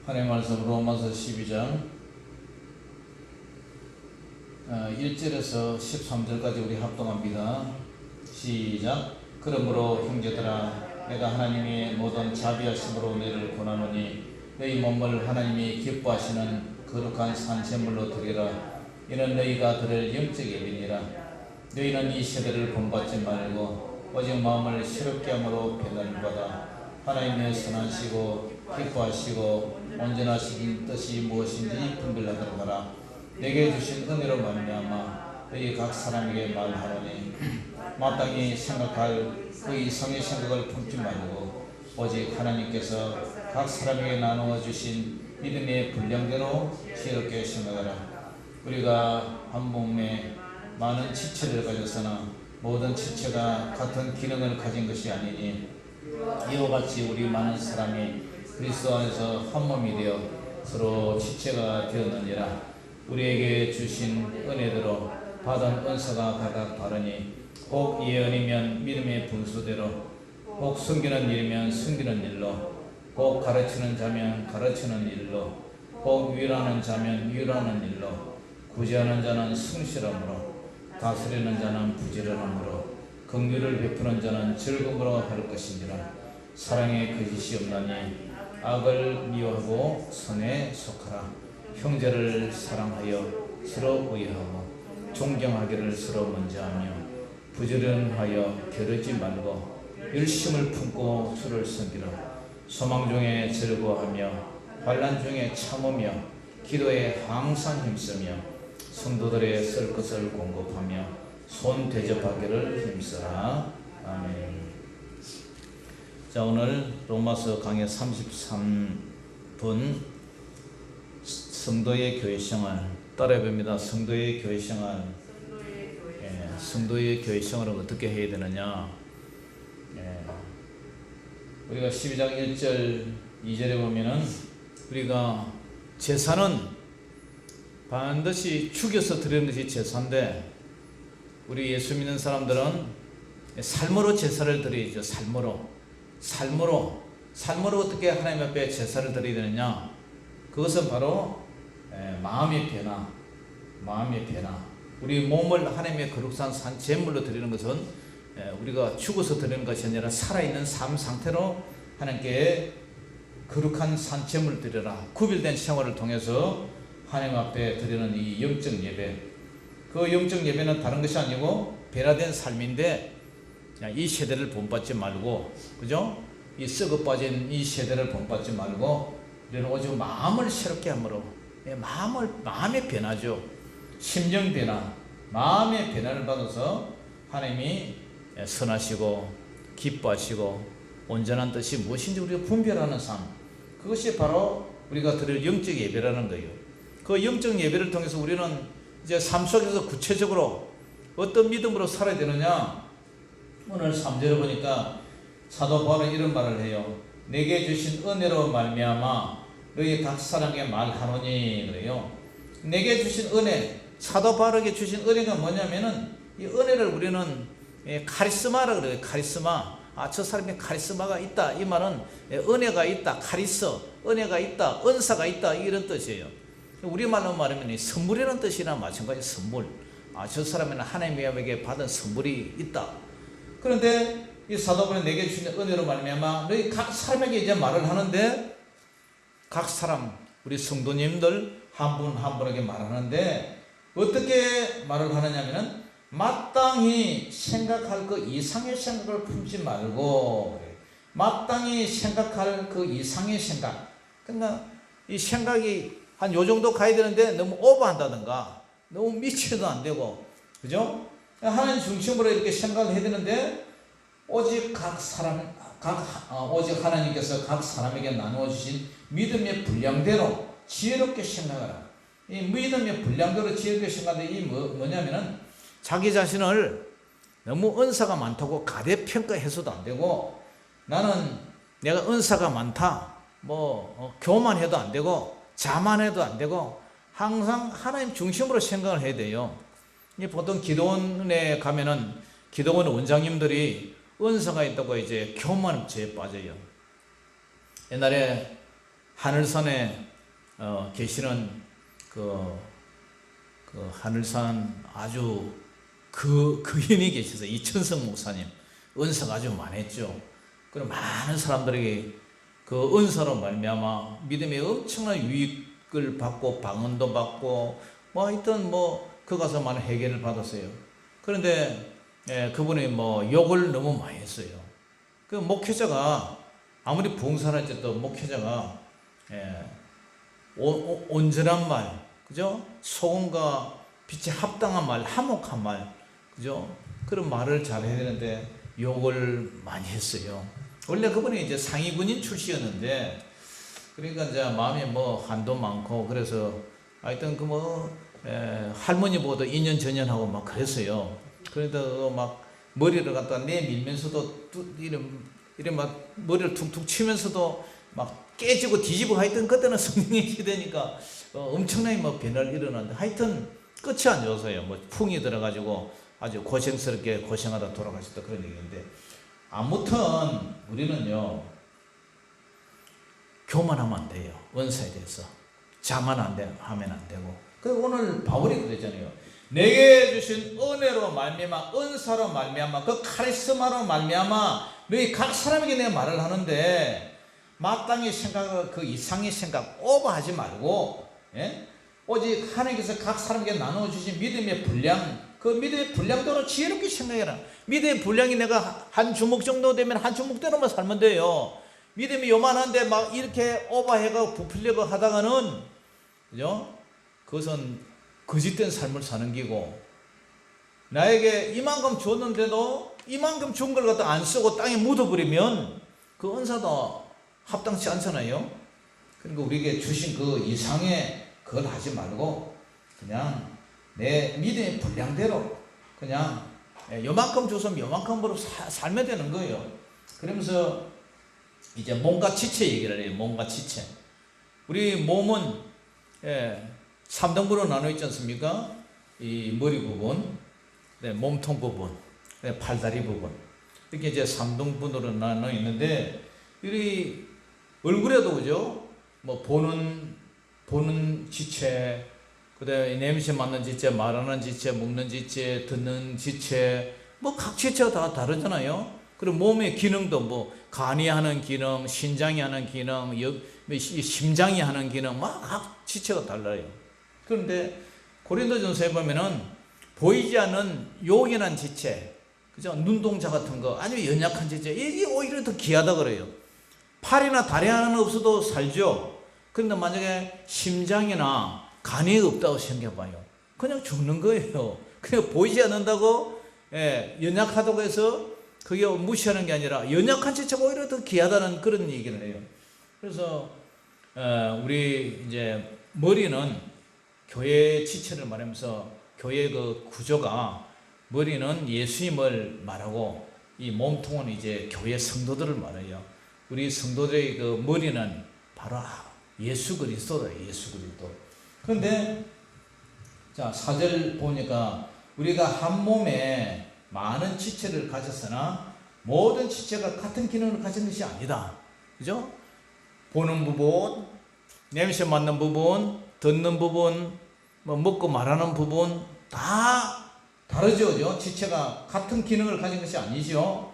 하나님의 말씀 로마서 12장 1절에서 13절까지 우리 합동합니다. 시작. 그러므로 형제들아 내가 하나님의 모든 자비하심으로 너희를 권하노니 너희 몸을 하나님이 기뻐하시는 거룩한 산제물로 드리라. 이는 너희가 드릴 영적 예배니라. 너희는 이 세대를 본받지 말고 오직 마음을 새롭게 함으로 변화를 받아 하나님의 선하시고 기뻐하시고 온전하신 뜻이 무엇인지 분별하도록 하라. 내게 주신 은혜로 말미암아 너희 각 사람에게 말하노니 마땅히 생각할 그 이상의 생각을 품지 말고 오직 하나님께서 각 사람에게 나누어 주신 믿음의 분량대로 지혜롭게 생각하라. 우리가 한 몸에 많은 지체를 가졌으나 모든 지체가 같은 기능을 가진 것이 아니니 이와 같이 우리 많은 사람이 그리스도 안에서 한 몸이 되어 서로 지체가 되었느니라. 우리에게 주신 은혜대로 받은 은사가 각각 다르니 혹 예언이면 믿음의 분수대로, 혹 섬기는 일이면 섬기는 일로, 혹 가르치는 자면 가르치는 일로, 혹 위로하는 자면 위로하는 일로, 구제하는 자는 성실함으로, 다스리는 자는 부지런함으로, 긍휼을 베푸는 자는 즐거움으로 할 것인지라. 사랑에 거짓이 없나니 악을 미워하고 선에 속하라. 형제를 사랑하여 서로 의하고 존경하기를 서로 먼저하며 부지런하여 게으르지 말고 열심을 품고 주를 섬기라. 소망 중에 즐거워하며 환난 중에 참으며 기도에 항상 힘쓰며 성도들의 쓸 것을 공급하며 손 대접하기를 힘써라. 아멘. 자, 오늘 로마서 강의 33분 성도의 교회 생활 따라해봅니다. 성도의 교회 생활. 성도의 교회 생활은 어떻게 해야 되느냐? 우리가 12장 1절 2절에 보면은 우리가 제사는 반드시 죽여서 드리는 것이 제사인데 우리 예수 믿는 사람들은 삶으로 제사를 드리죠. 삶으로 어떻게 하나님 앞에 제사를 드려야 되느냐? 그것은 바로 마음의 변화. 우리 몸을 하나님의 거룩한 산 제물로 드리는 것은 우리가 죽어서 드리는 것이 아니라 살아있는 삶 상태로 하나님께 거룩한 산 제물을 드려라. 구별된 생활을 통해서 하나님 앞에 드리는 이 영적 예배. 그 영적 예배는 다른 것이 아니고 변화된 삶인데 이 세대를 본받지 말고, 그죠? 이 썩어 빠진 이 세대를 본받지 말고 우리는 오직 마음을 새롭게 함으로 마음의 변화죠. 심정 변화, 마음의 변화를 받아서 하나님이 선하시고 기뻐하시고 온전한 뜻이 무엇인지 우리가 분별하는 삶, 그것이 바로 우리가 드릴 영적 예배라는 거예요. 그 영적 예배를 통해서 우리는 이제 삶 속에서 구체적으로 어떤 믿음으로 살아야 되느냐. 오늘 3절에 보니까 사도 바울은 이런 말을 해요. 내게 주신 은혜로 말미암아 너희 각 사람에게 말하노니 그래요. 내게 주신 은혜, 사도 바울에게 주신 은혜가 뭐냐면은 이 은혜를 우리는 카리스마라 그래요. 카리스마. 저 사람이 카리스마가 있다. 이 말은 은혜가 있다. 은혜가 있다. 은사가 있다. 이런 뜻이에요. 우리말로 말하면 선물이라는 뜻이나 마찬가지. 선물. 저 사람에는 하나님에게 받은 선물이 있다. 그런데 이 사도 바울이 내게 주신 은혜로 말미암아 너희 각 사람에게 이제 말을 하는데, 각 사람 우리 성도님들 한 분 한 분에게 말하는데 어떻게 말을 하느냐면은 마땅히 생각할 그 이상의 생각을 품지 말고, 마땅히 생각할 그 이상의 생각. 그러니까 이 생각이 한 요 정도 가야 되는데 너무 오버한다든가 너무 미쳐도 안 되고, 그죠? 하나님 중심으로 이렇게 생각을 해야 되는데 오직 오직 하나님께서 각 사람에게 나누어 주신 믿음의 분량대로 지혜롭게 생각하라. 이 믿음의 분량대로 지혜롭게 생각하는데 이 뭐냐면은 자기 자신을 너무 은사가 많다고 가대평가해서도 안 되고, 나는 내가 은사가 많다 교만해도 안 되고 자만해도 안 되고 항상 하나님 중심으로 생각을 해야 돼요. 보통 기도원에 가면은 기도원 원장님들이 은사가 있다고 이제 교만죄에 빠져요. 옛날에 하늘산에 계시는 하늘산 아주 그인이 계셔서 이천성 목사님 은사가 아주 많았죠. 그럼 많은 사람들에게 그 은사로 말미암아 믿음의 엄청난 유익을 받고 방언도 받고 뭐 하여튼 그 가서 많은 해결을 받았어요. 그런데 그분이 욕을 너무 많이 했어요. 그 목회자가 아무리 봉사할지도 목회자가 온전한 말, 그죠? 소금과 빛에 합당한 말, 화목한 말, 그죠? 그런 말을 잘 해야 되는데 욕을 많이 했어요. 원래 그분이 이제 상위군인 출신이었는데, 그러니까 이제 마음이 한도 많고, 그래서 하여튼 할머니보다 인연전연하고 막 그랬어요. 그래도 막 머리를 갖다 내밀면서도 이래 막 머리를 툭툭 치면서도 막 깨지고 뒤지고 하여튼 그때는 성령의 시대니까 엄청나게 변화를 일어났는데 하여튼 끝이 안 좋아서요. 풍이 들어가지고 아주 고생스럽게 고생하다 돌아가셨다 그런 얘기인데, 아무튼 우리는요 교만하면 안 돼요. 은사에 대해서 자만 하면 안 되고. 그리고 오늘 바울이 그랬잖아요. 내게 주신 은혜로 말미암아, 은사로 말미암아, 그 카리스마로 말미암아 너희 각 사람에게 내가 말을 하는데 마땅히 생각을 그 이상의 생각 오버하지 말고, 오직 하나님께서 각 사람에게 나눠주신 믿음의 분량, 그 믿음의 분량대로 지혜롭게 생각해라. 믿음의 분량이 내가 한 주먹 정도 되면 한 주먹대로만 살면 돼요. 믿음이 요만한데 막 이렇게 오버해가 부풀려고 하다가는, 그죠? 그것은 거짓된 삶을 사는 기고, 나에게 이만큼 줬는데도 이만큼 준 걸 갖다 안 쓰고 땅에 묻어버리면 그 은사도 합당치 않잖아요. 그러니까 우리에게 주신 그 이상의 그걸 하지 말고 그냥 내 믿음의 분량대로 그냥 요만큼 줬으면 요만큼으로 살면 되는 거예요. 그러면서 이제 몸과 지체 얘기를 해요. 몸과 지체. 우리 몸은 3등분으로 나눠 있지 않습니까? 이 머리 부분, 몸통 부분, 팔다리 부분, 이렇게 이제 3등분으로 나눠 있는데, 우리 얼굴에도 그죠? 보는 지체, 그다음에 냄새 맡는 지체, 말하는 지체, 먹는 지체, 듣는 지체, 각 지체가 다 다르잖아요. 그리고 몸의 기능도 간이 하는 기능, 신장이 하는 기능, 심장이 하는 기능, 각 지체가 달라요. 그런데 고린도전서에 보면은 보이지 않는 요긴한 지체, 그죠? 눈동자 같은 거, 아주 연약한 지체, 이게 오히려 더 귀하다 그래요. 팔이나 다리 하나는 없어도 살죠. 그런데 만약에 심장이나 간이 없다고 생각해봐요. 그냥 죽는 거예요. 그냥 보이지 않는다고, 연약하다고 해서 그게 무시하는 게 아니라 연약한 지체가 오히려 더 귀하다는 그런 얘기를 해요. 그래서 우리 이제 머리는 교회 지체를 말하면서 교회 그 구조가, 머리는 예수님을 말하고 이 몸통은 이제 교회 성도들을 말해요. 우리 성도들의 그 머리는 바로 예수 그리스도다. 예수 그리스도. 그런데 자 4절 보니까 우리가 한 몸에 많은 지체를 가졌으나 모든 지체가 같은 기능을 가진 것이 아니다. 그죠? 보는 부분, 냄새 맡는 부분, 듣는 부분, 먹고 말하는 부분 다 다르죠. 그죠? 지체가 같은 기능을 가진 것이 아니죠.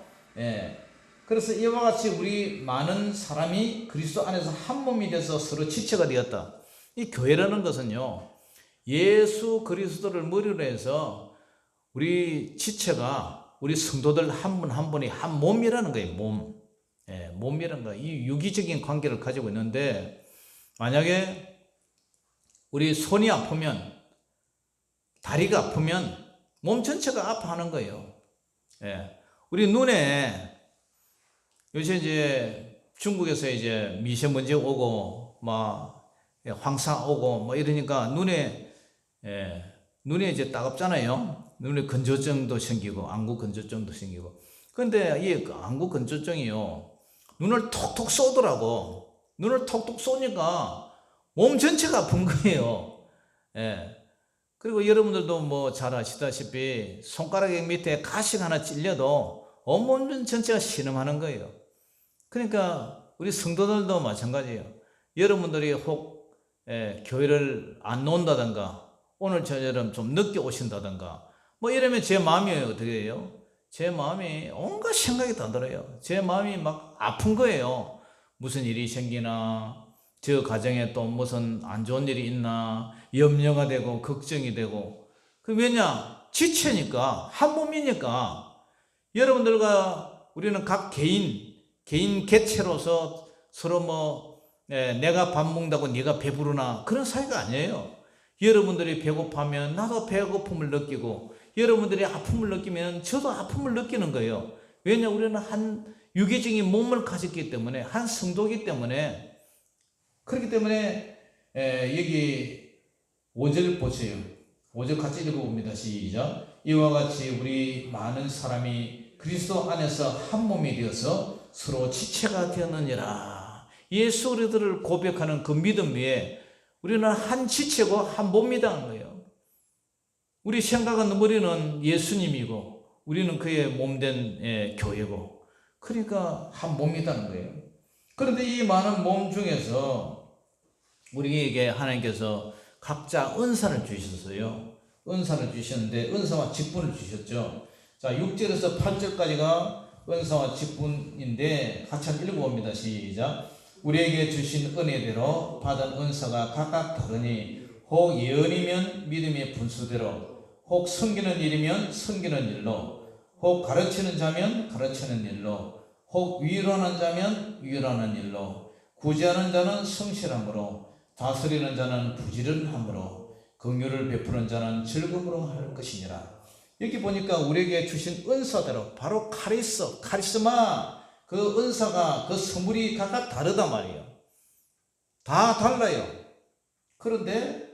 그래서 이와 같이 우리 많은 사람이 그리스도 안에서 한 몸이 돼서 서로 지체가 되었다. 이 교회라는 것은요, 예수 그리스도를 머리로 해서 우리 지체가, 우리 성도들 한 분 한 분이 한 몸이라는 거예요. 몸이라는 거. 이 유기적인 관계를 가지고 있는데, 만약에 우리 손이 아프면, 다리가 아프면 몸 전체가 아파하는 거예요. 우리 눈에 요새 이제 중국에서 이제 미세먼지 오고 황사 오고 이러니까 눈에 이제 따갑잖아요. 눈에 건조증도 생기고 안구 건조증도 생기고. 그런데 이 안구 건조증이요, 눈을 톡톡 쏘더라고. 눈을 톡톡 쏘니까 몸 전체가 아픈 거예요. 그리고 여러분들도 잘 아시다시피 손가락 밑에 가시가 하나 찔려도 온몸 전체가 신음하는 거예요. 그러니까 우리 성도들도 마찬가지예요. 여러분들이 혹 교회를 안 나온다든가 오늘 저처럼 좀 늦게 오신다든가 뭐 이러면 제 마음이 어떻게 해요? 제 마음이 온갖 생각이 다 들어요. 제 마음이 막 아픈 거예요. 무슨 일이 생기나, 저 가정에 또 무슨 안 좋은 일이 있나, 염려가 되고 걱정이 되고. 그 왜냐? 지체니까, 한 몸이니까. 여러분들과 우리는 각 개인 개체로서 서로 내가 밥 먹는다고 네가 배부르나 그런 사이가 아니에요. 여러분들이 배고파면 나도 배고픔을 느끼고, 여러분들이 아픔을 느끼면 저도 아픔을 느끼는 거예요. 왜냐? 우리는 한 유기적인 몸을 가졌기 때문에, 한 성도이기 때문에. 그렇기 때문에 여기 5절 보세요. 5절 같이 읽어봅니다. 시작. 이와 같이 우리 많은 사람이 그리스도 안에서 한 몸이 되어서 서로 지체가 되었느니라. 예수 그리스도를 고백하는 그 믿음 위에 우리는 한 지체고 한 몸이라는 거예요. 우리 생각은 머리는 예수님이고 우리는 그의 몸된 교회고, 그러니까 한 몸이라는 거예요. 그런데 이 많은 몸 중에서 우리에게 하나님께서 각자 은사를 주셨어요. 은사를 주셨는데 은사와 직분을 주셨죠. 자, 6절에서 8절까지가 은사와 직분인데 같이 한번 읽어봅니다. 시작. 우리에게 주신 은혜대로 받은 은사가 각각 다르니 혹 예언이면 믿음의 분수대로, 혹 섬기는 일이면 섬기는 일로, 혹 가르치는 자면 가르치는 일로, 혹 위로하는 자면 위로하는 일로, 구제하는 자는 성실함으로, 다스리는 자는 부지런함으로, 긍휼을 베푸는 자는 즐거움으로 할 것이니라. 여기 보니까 우리에게 주신 은사대로 바로 카리스마, 그 은사가, 그 선물이 각각 다르단 말이에요. 다 달라요. 그런데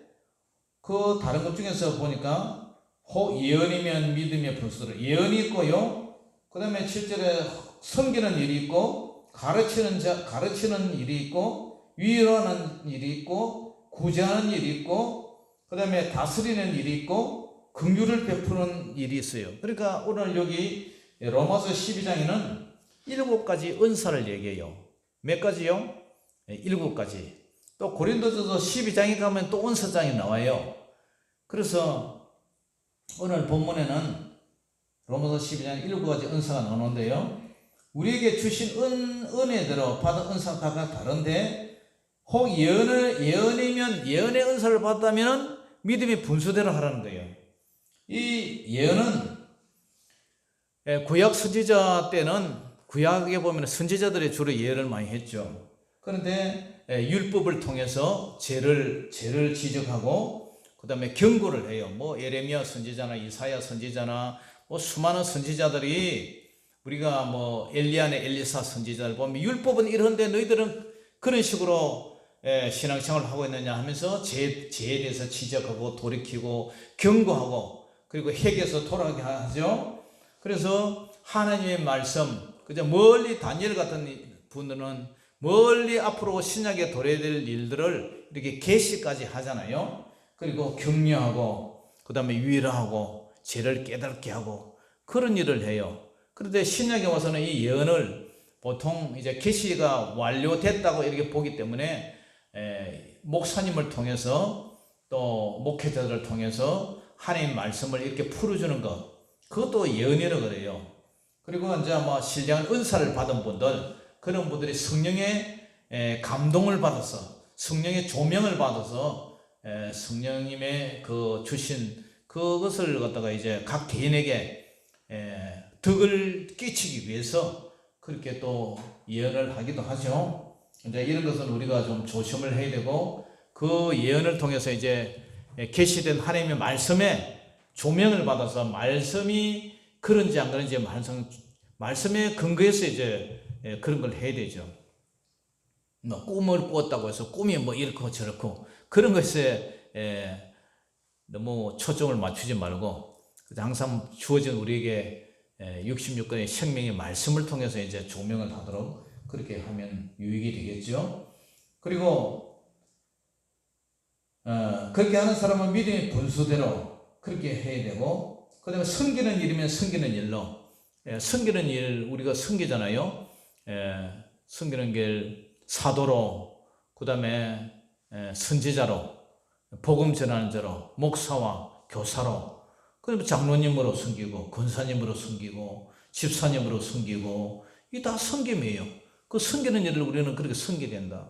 그 다른 것 중에서 보니까 혹 예언이면 믿음의 분수대로, 예언이 있고요. 그 다음에 7절에 섬기는 일이 있고, 가르치는 일이 있고, 위로하는 일이 있고, 구제하는 일이 있고, 그 다음에 다스리는 일이 있고, 긍휼을 베푸는 일이 있어요. 그러니까 오늘 여기 로마서 12장에는 7가지 은사를 얘기해요. 몇 가지요? 7가지. 또 고린도전서 12장에 가면 또 은사장이 나와요. 그래서 오늘 본문에는 로마서 12장 7가지 은사가 나오는데요. 우리에게 주신 은혜대로 받은 은사가 각각 다른데, 혹 예언이면 예언의 은사를 받다면 믿음의 분수대로 하라는 거예요. 이 예언은 구약 선지자 때는, 구약에 보면 선지자들이 주로 예언을 많이 했죠. 그런데 율법을 통해서 죄를 지적하고 그 다음에 경고를 해요. 예레미야 선지자나 이사야 선지자나 수많은 선지자들이, 우리가 엘리야네 엘리사 선지자를 보면 율법은 이런데 너희들은 그런 식으로 신앙생활을 하고 있느냐 하면서 죄에 대해서 지적하고 돌이키고 경고하고, 그리고 회개해서 돌아가게 하죠. 그래서 하나님의 말씀, 그저 멀리 다니엘 같은 분들은 멀리 앞으로 신약에 도래해야 될 일들을 이렇게 계시까지 하잖아요. 그리고 격려하고 그 다음에 위로하고 죄를 깨닫게 하고 그런 일을 해요. 그런데 신약에 와서는 이 예언을 보통 이제 계시가 완료됐다고 이렇게 보기 때문에 목사님을 통해서 또 목회자들을 통해서 하나님 말씀을 이렇게 풀어주는 것, 그것도 예언이라고 그래요. 그리고 이제 신령한 은사를 받은 분들, 그런 분들이 성령의 감동을 받아서, 성령의 조명을 받아서 성령님의 그 주신 그것을 갖다가 이제 각 개인에게 덕을 끼치기 위해서 그렇게 또 예언을 하기도 하죠. 이제 이런 것은 우리가 좀 조심을 해야 되고, 그 예언을 통해서 이제 계시된 하나님의 말씀에 조명을 받아서 말씀이 그런지 안 그런지 말씀에 근거해서 이제 그런 걸 해야 되죠. 꿈을 꾸었다고 해서 꿈이 이렇고 저렇고 그런 것에 너무 초점을 맞추지 말고, 항상 주어진 우리에게 66권의 생명의 말씀을 통해서 이제 조명을 하도록 그렇게 하면 유익이 되겠죠. 그리고 그렇게 하는 사람은 믿음의 분수대로 그렇게 해야 되고, 그 다음에 섬기는 일이면 섬기는 일로, 섬기는 일 우리가 섬기잖아요. 섬기는 길 사도로, 그 다음에 선지자로, 복음 전하는 자로, 목사와 교사로, 그리고 장로님으로 섬기고, 권사님으로 섬기고, 집사님으로 섬기고, 이게 다 섬김이에요. 그 섬기는 일을 우리는 그렇게 섬기게 된다.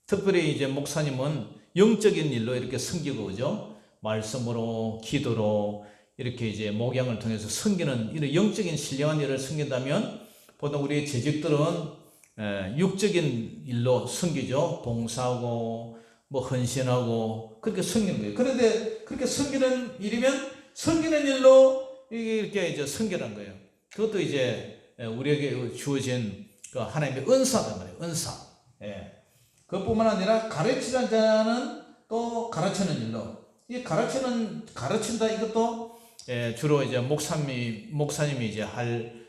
특별히 이제 목사님은 영적인 일로 이렇게 섬기고, 그죠? 말씀으로, 기도로, 이렇게 이제 목양을 통해서 섬기는 이런 영적인 신령한 일을 섬긴다면, 보통 우리 재직들은 육적인 일로 섬기죠. 봉사하고, 뭐 헌신하고, 그렇게 섬기는 거예요. 그런데 그렇게 섬기는 일이면 섬기는 일로 이렇게 이제 섬기는 거예요. 그것도 이제 우리에게 주어진 그 하나님의 은사단 말이에요. 은사. 예. 그것뿐만 아니라 가르치는 자는 또 가르치는 일로. 이 가르친다 이것도 주로 이제 목사님이 이제 할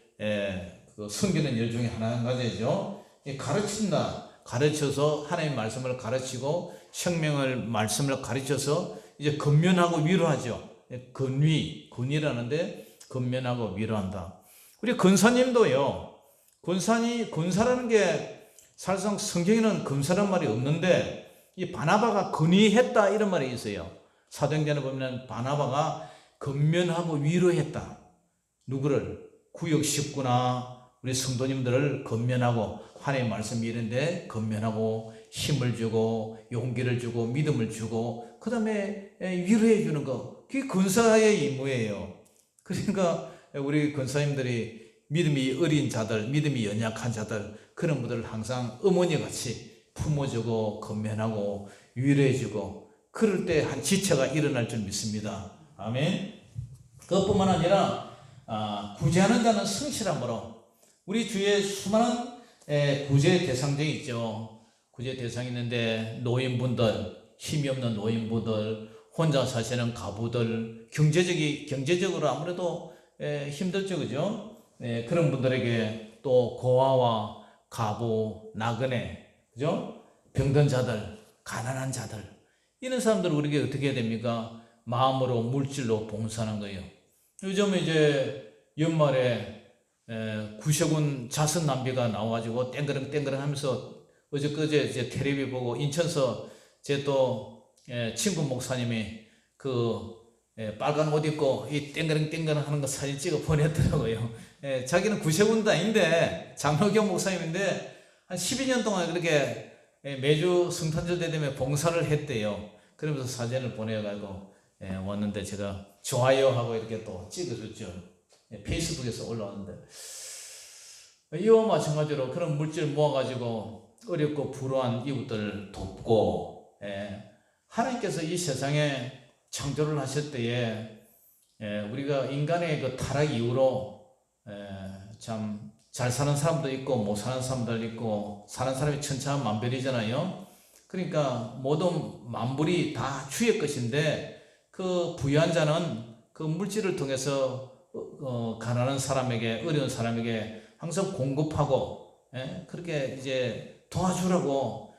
그 섬기는 일 중에 한 가지죠. 가르친다. 가르쳐서 하나님의 말씀을 가르치고 말씀을 가르쳐서 이제 건면하고 위로하죠. 건위라는데 건면하고 위로한다. 우리 권사님도요. 권사라는 게 사실상 성경에는 권사란 말이 없는데 이 바나바가 건위했다 이런 말이 있어요. 사도행전에 보면 바나바가 건면하고 위로했다. 누구를? 구역 식구나 우리 성도님들을 건면하고 하나님의 말씀이 이런데 건면하고 힘을 주고 용기를 주고 믿음을 주고 그 다음에 위로해 주는 거 그게 권사의 임무예요. 그러니까 우리 권사님들이 믿음이 어린 자들 믿음이 연약한 자들 그런 분들을 항상 어머니같이 품어주고 건면하고 위로해 주고 그럴 때 한 지체가 일어날 줄 믿습니다. 아멘. 그것뿐만 아니라 구제하는 자는 성실함으로 우리 주위에 수많은 구제 대상들이 있죠. 구제 대상이 있는데 노인분들, 힘이 없는 노인분들, 혼자 사시는 가부들, 경제적으로 아무래도 힘들죠, 그죠? 그런 분들에게 또 고아와 가부, 나그네, 그죠? 병든 자들, 가난한 자들, 이런 사람들 우리에게 어떻게 해야 됩니까? 마음으로, 물질로 봉사하는 거예요. 요즘 이제 연말에 구세군 자선 낭비가 나와가지고 땡그렁 하면서 어저께 이제 텔레비 보고 인천서 제 또 친구 목사님이 그 빨간 옷 입고 이 땡그렁 하는 거 사진 찍어 보냈더라고요. 자기는 구세군도 아닌데 장로교 목사님인데 한 12년 동안 그렇게 매주 성탄절 때 되면 봉사를 했대요. 그러면서 사진을 보내가지고 왔는데 제가 좋아요 하고 이렇게 또 찍어줬죠. 페이스북에서 올라왔는데 이와 마찬가지로 그런 물질 모아가지고 어렵고 불우한 이웃들을 돕고 하나님께서 이 세상에 창조를 하실 때에 우리가 인간의 그 타락 이후로 참 잘 사는 사람도 있고 못 사는 사람도 있고 사는 사람이 천차만별이잖아요. 그러니까 모든 만물이 다 주의 것인데 그 부유한 자는 그 물질을 통해서 가난한 사람에게 어려운 사람에게 항상 공급하고 그렇게 이제 도와주라고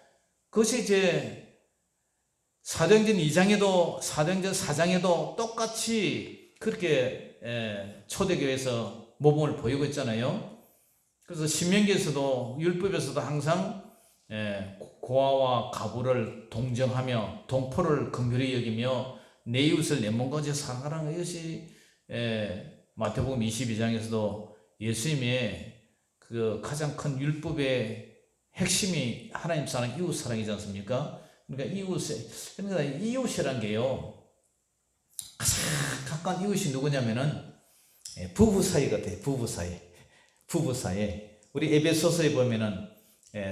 그것이 이제 사도행전 2장에도 사도행전 4장에도 똑같이 그렇게 초대교회에서 모범을 보이고 있잖아요. 그래서 신명기에서도 율법에서도 항상 고아와 가부를 동정하며 동포를 긍휼히 여기며 내 이웃을 내 몸과 같이 사랑하라는 것이 마태복음 22장에서도 예수님의 그 가장 큰 율법의 핵심이 하나님 사랑, 이웃 사랑이지 않습니까? 그러니까 이웃이란 게요. 가장 가까운 이웃이 누구냐면은 부부 사이 같아요. 부부 사이. 우리 에베소서에 보면은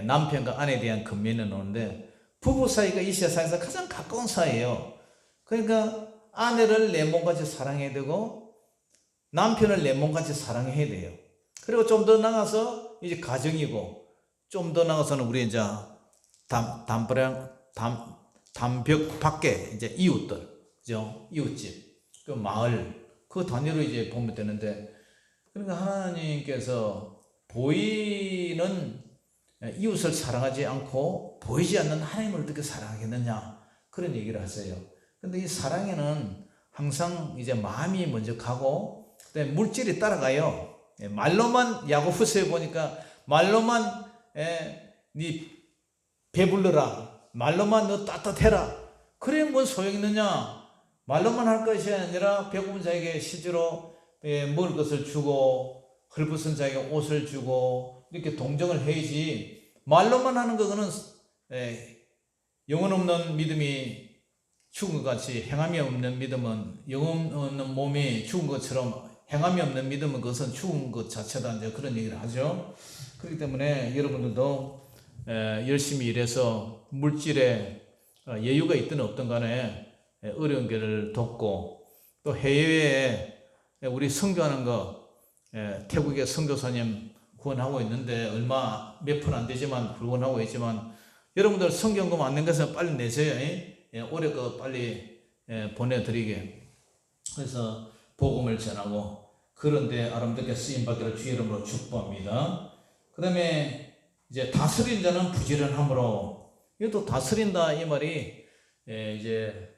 남편과 아내에 대한 근면을 놓는데 부부 사이가 이 세상에서 가장 가까운 사이예요. 그러니까 아내를 내 몸같이 사랑해야 되고 남편을 내 몸같이 사랑해야 돼요. 그리고 좀 더 나가서 이제 가정이고 좀 더 나가서는 우리 이제 담벽 밖에 이제 이웃들, 그죠? 이웃집, 그 마을, 그 단위로 이제 보면 되는데, 그러니까 하나님께서 보이는 이웃을 사랑하지 않고 보이지 않는 하나님을 어떻게 사랑하겠느냐 그런 얘기를 하세요. 근데 이 사랑에는 항상 이제 마음이 먼저 가고 그다음에 물질이 따라가요. 말로만 야고보서에 보니까 말로만 네 배불러라 말로만 너 따뜻해라. 그래 뭔 소용있느냐. 말로만 할 것이 아니라 배고픈 자에게 실제로 먹을 것을 주고 헐벗은 자에게 옷을 주고 이렇게 동정을 해야지. 말로만 하는 거는 영혼 없는 믿음이 죽은 것 같이 행함이 없는 믿음은 영혼 없는 몸이 죽은 것처럼 행함이 없는 믿음은 그것은 죽은 것 자체다. 이제 그런 얘기를 하죠. 그렇기 때문에 여러분들도 열심히 일해서 물질에 여유가 있든 없든 간에 어려운 교회를 돕고 또 해외에 우리 선교하는 거 태국의 선교사님 후원하고 있는데 얼마 몇 푼 안 되지만 후원하고 있지만 여러분들 선교금 안 낸 것은 빨리 내세요. 올해 거 빨리 보내드리게. 그래서 복음을 전하고 그런데 아름답게 쓰임받기를 주의 이름으로 축복합니다. 그 다음에 이제 다스린 자는 부지런함으로, 이것도 다스린다 이 말이 이제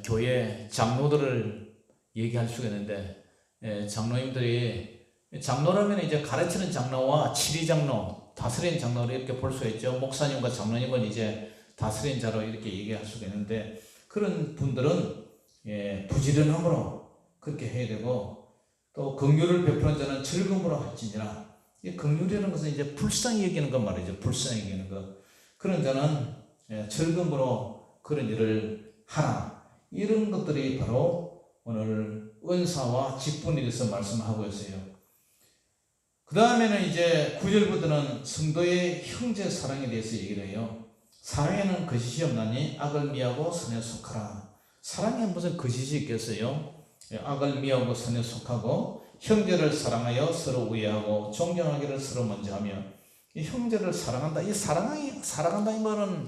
교회 장로들을 얘기할 수가 있는데, 장로님들이, 장로라면 이제 가르치는 장로와 치리 장로, 다스린 장로를 이렇게 볼 수 있죠. 목사님과 장로님은 이제 다스린 자로 이렇게 얘기할 수가 있는데, 그런 분들은 부지런함으로 그렇게 해야 되고, 또 긍휼을 베푸는 자는 즐거움으로 할지니라. 이 긍휼이라는 것은 이제 불쌍히 여기는 것 말이죠. 불쌍히 여기는 것. 그런 자는 즐거움으로 그런 일을 하라. 이런 것들이 바로 오늘 은사와 직분에 대해서 말씀하고 있어요. 그 다음에는 이제 9절부터는 성도의 형제 사랑에 대해서 얘기를 해요. 사랑에는 거짓이 없나니 악을 미하고 선에 속하라. 사랑에 무슨 거짓이 있겠어요? 악을 미하고 선에 속하고 형제를 사랑하여 서로 우애하고 존경하기를 서로 먼저 하며, 이 형제를 사랑한다. 이 사랑한다 이 말은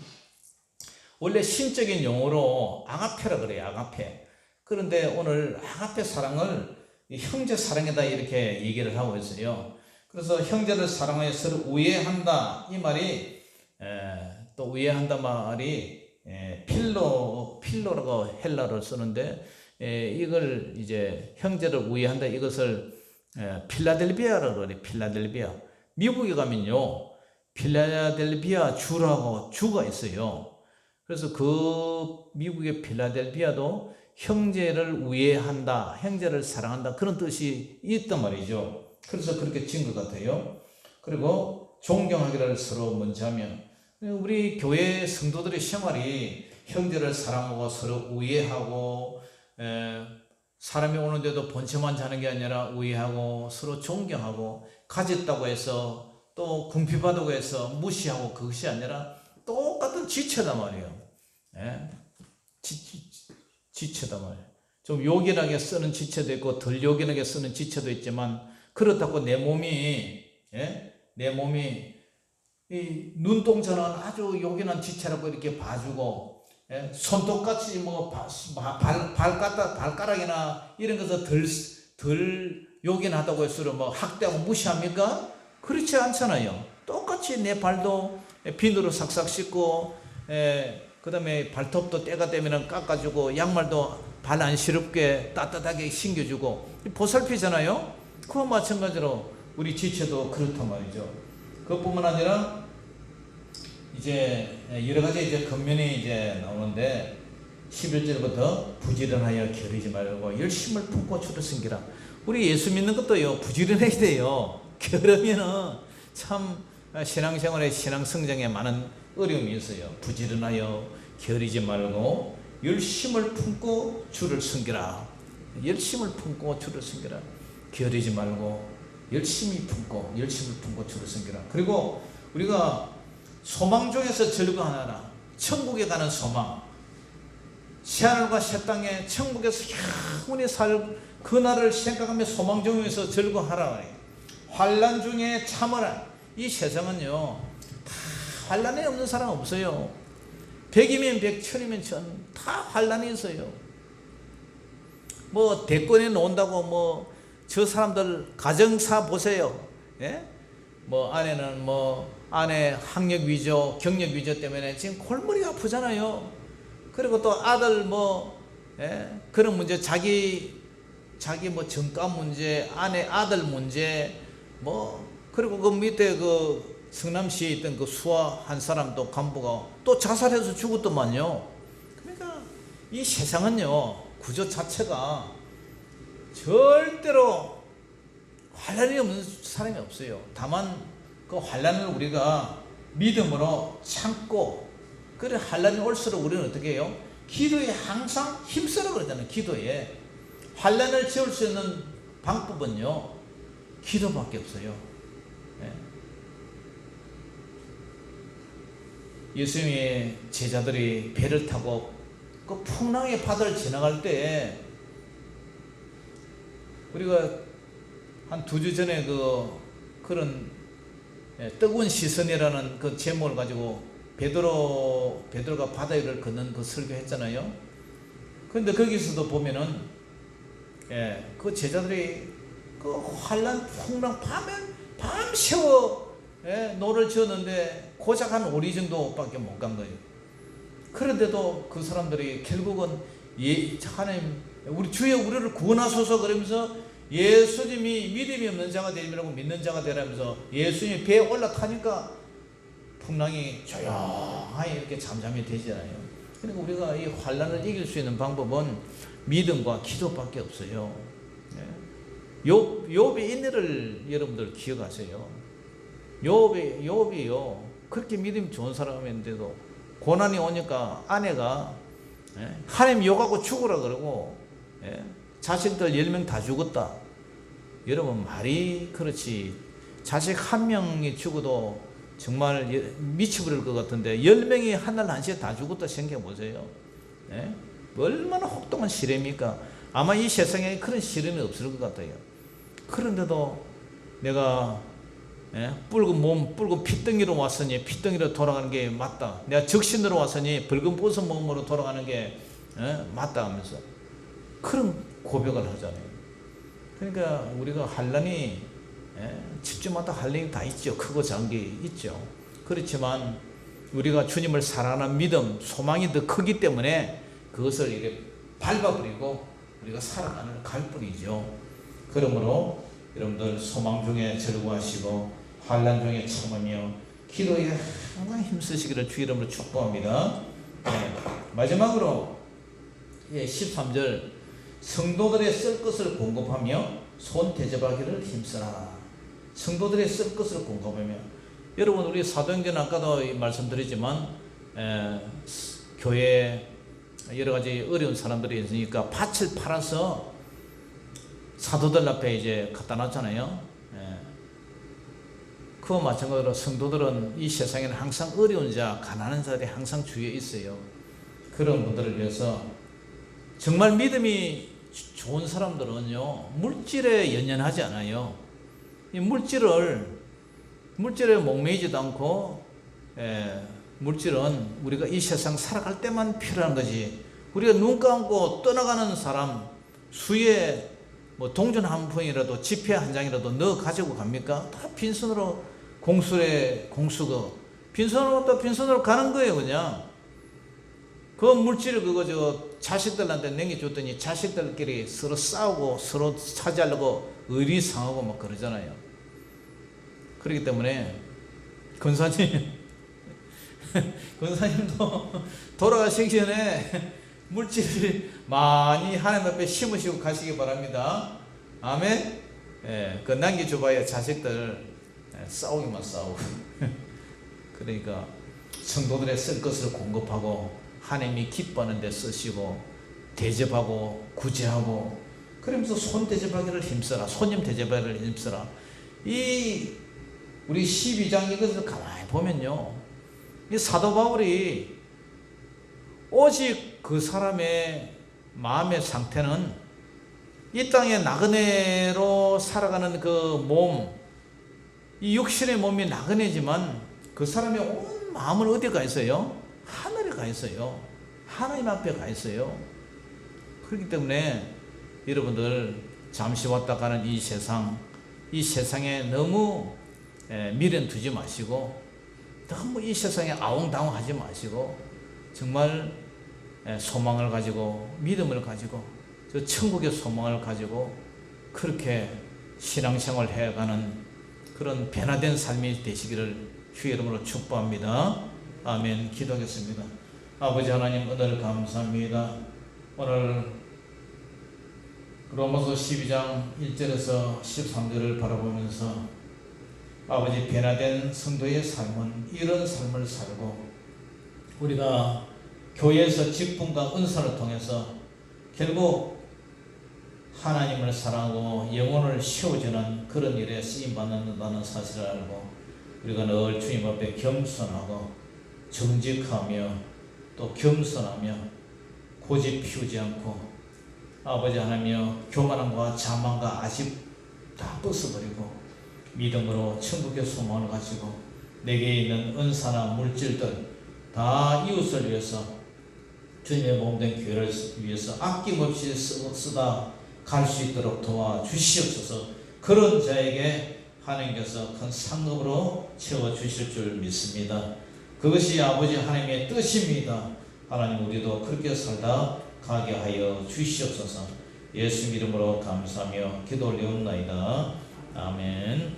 원래 신적인 용어로 아가페라 그래요. 아가페. 그런데 오늘 아가페 사랑을 형제 사랑이다 이렇게 얘기를 하고 있어요. 그래서 형제를 사랑하여 서로 우애한다 이 말이 또 우애한다 말이 필로라고 헬라어를 쓰는데, 이걸 이제 형제를 우애한다 이것을 필라델비아라고 그래요. 필라델비아. 미국에 가면요 필라델비아 주라고 주가 있어요. 그래서 그 미국의 필라델비아도 형제를 우애한다, 형제를 사랑한다 그런 뜻이 있단 말이죠. 그래서 그렇게 지은 것 같아요. 그리고 존경하기를 서로 먼저 하며, 우리 교회 성도들의 생활이 형제를 사랑하고 서로 우애하고, 사람이 오는데도 본체만 자는 게 아니라 우애하고 서로 존경하고, 가졌다고 해서 또 궁핍하다고 해서 무시하고 그것이 아니라 똑같은 지체단 말이에요. 지체단 말이에요. 좀 요긴하게 쓰는 지체도 있고 덜 요긴하게 쓰는 지체도 있지만, 그렇다고 내 몸이 이 눈동자는 아주 요긴한 지체라고 이렇게 봐주고, 손톱같이 뭐 발가락이나 이런 것을 덜 요긴하다고 해서 뭐 학대하고 무시합니까? 그렇지 않잖아요. 똑같이 내 발도 비누로 싹싹 씻고, 그 다음에 발톱도 때가 되면 깎아주고, 양말도 발 안 시렵게 따뜻하게 신겨주고 보살피잖아요. 그와 마찬가지로 우리 지체도 그렇단 말이죠. 그것뿐만 아니라 이제 여러 가지 이제 겉면이 이제 나오는데, 11절부터 부지런하여 게으르지 말고 열심을 품고 주를 섬기라. 우리 예수 믿는 것도요 부지런해야 돼요. 게으르면은 참 신앙생활에 신앙 성장에 많은 어려움이 있어요. 부지런하여 게으르지 말고 열심을 품고 주를 섬기라. 열심을 품고 주를 섬기라. 게으르지 말고 열심을 품고 주를 섬기라. 그리고 우리가 소망 중에서 즐거워하라. 천국에 가는 소망, 새하늘과 새 땅에 천국에서 영원히 살 그날을 생각하며 소망 중에서 즐거워하라. 환난 중에 참으라. 이 세상은요 다 환난이 없는 사람 없어요. 100이면 100, 1000이면 1000, 다 환난이 있어요. 뭐 대권에 놓는다고 뭐 저 사람들 가정사 보세요. 뭐 아내는 아내 학력 위조, 경력 위조 때문에 지금 골머리가 아프잖아요. 그리고 또 아들 그런 문제, 자기 뭐 정가 문제, 아들 문제, 그리고 그 밑에 그 성남시에 있던 그 수아 한 사람도 간부가 또 자살해서 죽었더만요. 그러니까 이 세상은요, 구조 자체가 절대로 환란이 없는 사람이 없어요. 다만 그 환란을 우리가 믿음으로 참고, 그래 환란이 올수록 우리는 어떻게 해요? 기도에 항상 힘쓰라 그러잖아요. 기도에 환란을 지울 수 있는 방법은요, 기도밖에 없어요. 예수님의 제자들이 배를 타고 그 풍랑의 바다를 지나갈 때, 우리가 한 2주 전에 그런 뜨거운 시선이라는 그 제목을 가지고 베드로가 바다 위를 걷는 그 설교했잖아요. 그런데 거기서도 보면은 그 제자들이 그 환란 풍랑 밤새워 노를 지었는데 고작 한 5리 정도밖에 못 간 거예요. 그런데도 그 사람들이 결국은 하나님 우리 주여 우리를 구원하소서 그러면서 예수님이 믿음이 없는 자가 되리라고 믿는 자가 되라면서 예수님이 배에 올라타니까 풍랑이 조용하게 이렇게 잠잠히 되잖아요. 그러니까 우리가 이 환란을 이길 수 있는 방법은 믿음과 기도밖에 없어요. 욥의 인내를 여러분들 기억하세요. 욥이요, 그렇게 믿음이 좋은 사람인데도 고난이 오니까 아내가 하나님 욕하고 죽으라 그러고 자식들 10명 다 죽었다. 여러분 말이 그렇지. 자식 한 명이 죽어도 정말 미쳐버릴 것 같은데 10명이 한날 한시에 다 죽었다 생각해 보세요. 얼마나 혹독한 시련입니까? 아마 이 세상에 그런 시련이 없을 것 같아요. 그런데도 내가 붉은 몸, 붉은 피덩이로 왔으니 피덩이로 돌아가는 게 맞다. 내가 적신으로 왔으니 붉은 보석 몸으로 돌아가는 게 맞다 하면서 그런 고백을 하잖아요. 그러니까 우리가 환란이 집집마다 환란이 다 있죠. 크고 작은 게 있죠. 그렇지만 우리가 주님을 사랑하는 믿음, 소망이 더 크기 때문에 그것을 이렇게 밟아버리고 우리가 살아가는 갈뿐이죠. 그러므로 여러분들 소망 중에 즐거워하시고 환란 중에 참으며 기도에 항상 힘쓰시기를 주 이름으로 축복합니다. 마지막으로 13절 성도들의 쓸 것을 공급하며 손 대접하기를 힘쓰라. 성도들의 쓸 것을 공급하며, 여러분 우리 사도행전 아까도 말씀드리지만 교회에 여러 가지 어려운 사람들이 있으니까 밭을 팔아서 사도들 앞에 이제 갖다 놨잖아요. 그와 마찬가지로 성도들은 이 세상에는 항상 어려운 자, 가난한 자들이 항상 주위에 있어요. 그런 분들을 위해서 정말 믿음이 좋은 사람들은요, 물질에 연연하지 않아요. 이 물질에 목매이지도 않고, 물질은 우리가 이 세상 살아갈 때만 필요한 거지. 우리가 눈 감고 떠나가는 사람 수에 뭐 동전 한 푼이라도 지폐 한 장이라도 넣어 가지고 갑니까? 다 빈손으로 공수거 빈손으로 또 빈손으로 가는 거예요. 그냥 그 물질을 자식들한테 남겨줬더니 자식들끼리 서로 싸우고 서로 차지하려고 의리상하고 막 그러잖아요. 그렇기 때문에 권사님도 돌아가시기 전에 물질을 많이 하나님 앞에 심으시고 가시기 바랍니다. 아멘. 그 남겨줘봐야 자식들 싸우기만 싸우고. 그러니까 성도들의 쓸 것을 공급하고 하나님이 기뻐하는 데 쓰시고 대접하고 구제하고, 그러면서 손 대접하기를 힘써라. 손님 대접하기를 힘써라. 이 우리 12장 이것을 가만히 보면요, 이 사도 바울이 오직 그 사람의 마음의 상태는 이 땅에 나그네로 살아가는 그 몸, 이 육신의 몸이 나그네지만 그 사람의 온 마음은 어디에 가 있어요? 하늘에 가 있어요. 하나님 앞에 가 있어요. 그렇기 때문에 여러분들 잠시 왔다 가는 이 세상에 너무 미련 두지 마시고, 너무 이 세상에 아웅다웅하지 마시고, 정말 소망을 가지고 믿음을 가지고 저 천국의 소망을 가지고 그렇게 신앙생활을 해가는 그런 변화된 삶이 되시기를 주의 이름으로 축복합니다. 아멘. 기도하겠습니다. 아버지 하나님, 오늘 감사합니다. 오늘 로마서 12장 1절에서 13절을 바라보면서 아버지, 변화된 성도의 삶은 이런 삶을 살고, 우리가 교회에서 직분과 은사를 통해서 결국 하나님을 사랑하고 영혼을 세워주는 그런 일에 쓰임받는다는 사실을 알고, 우리가 늘 주님 앞에 겸손하고 정직하며 또 겸손하며 고집 피우지 않고, 아버지 하나님이여, 교만함과 자만과 아집 다 벗어버리고 믿음으로 천국의 소망을 가지고 내게 있는 은사나 물질들 다 이웃을 위해서, 주님의 몸된 교회를 위해서 아낌없이 쓰다 갈 수 있도록 도와주시옵소서. 그런 자에게 하나님께서 큰 상급으로 채워주실 줄 믿습니다. 그것이 아버지 하나님의 뜻입니다. 하나님, 우리도 그렇게 살다 가게 하여 주시옵소서. 예수 이름으로 감사하며 기도 올리옵나이다. 아멘.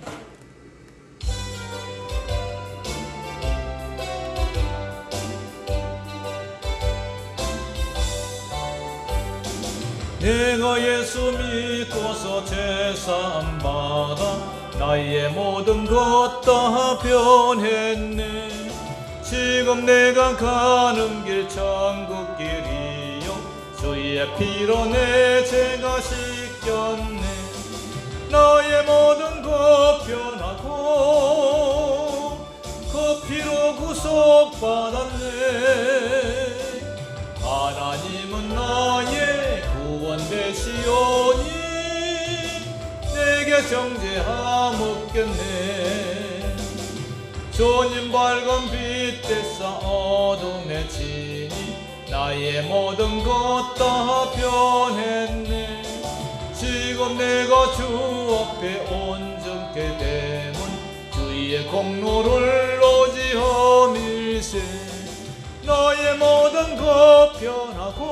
내가 예수 믿고서 제사함 받아 나의 모든 것 다 변했네. 지금 내가 가는 길 천국 길이요, 주의 피로 내 죄가 씻겼네. 나의 모든 것 변하고 그 피로 구속받았네. 하나님은 나의 구원 되시오니 내게 정죄함 없겠네. 주님 밝은 빛 되사 어둠에 지니 나의 모든 것 다 변했네. 지금 내가 주 앞에 온전케 되면 주의 공로를 오지험일세. 나의 모든 것 변하고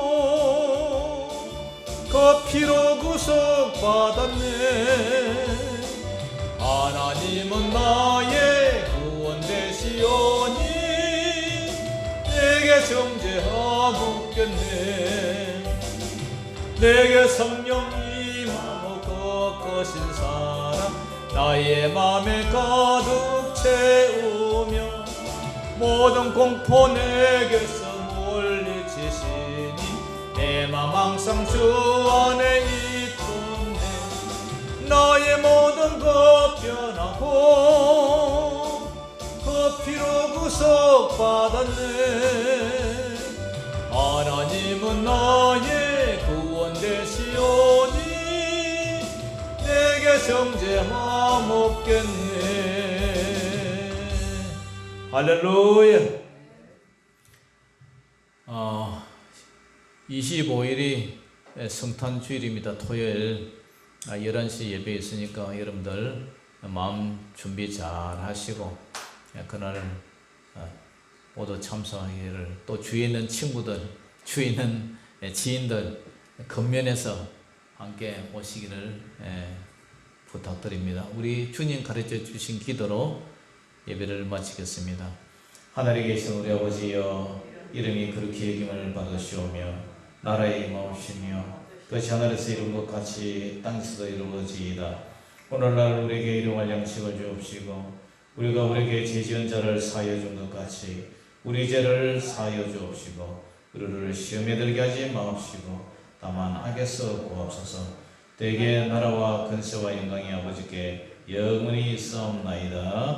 그 피로 구속받았네. 하나님은 나의 구원 되시오니 내게 정죄함 없겠네. 내게 성령이 임하고 꺾으신 사랑 나의 맘에 가득 채우며 모든 공포 내게서 물리치시니 내 맘 항상 주 안에 있던데. 나의 모든 것 변하고 그 피로 구속받았네. 하나님은 나의 구원 되시오니 내게 정죄함 없겠네. 할렐루야. 25일이 성탄주일입니다. 토요일 11시 예배 있으니까 여러분들 마음 준비 잘 하시고 그날 모두 참석하기를, 또 주위에 있는 친구들, 주위에 있는 지인들 겉면에서 함께 오시기를 부탁드립니다. 우리 주님 가르쳐 주신 기도로 예배를 마치겠습니다. 하늘에 계신 우리 아버지여, 이름이 그렇게 여김을 받으시오며 나라의 임하옵시며 그것이 하늘에서 이룬 것 같이 땅에서도 이루어지이다. 오늘날 우리에게 일용할 양식을 주옵시고 우리가 우리에게 죄지은 자를 사하여 준 것 같이 우리 죄를 사하여 주옵시고 우리를 시험에 들게 하지 마옵시고 다만 악에서 구하옵소서. 대개 나라와 근세와 영광이 아버지께 영원히 있사옵나이다.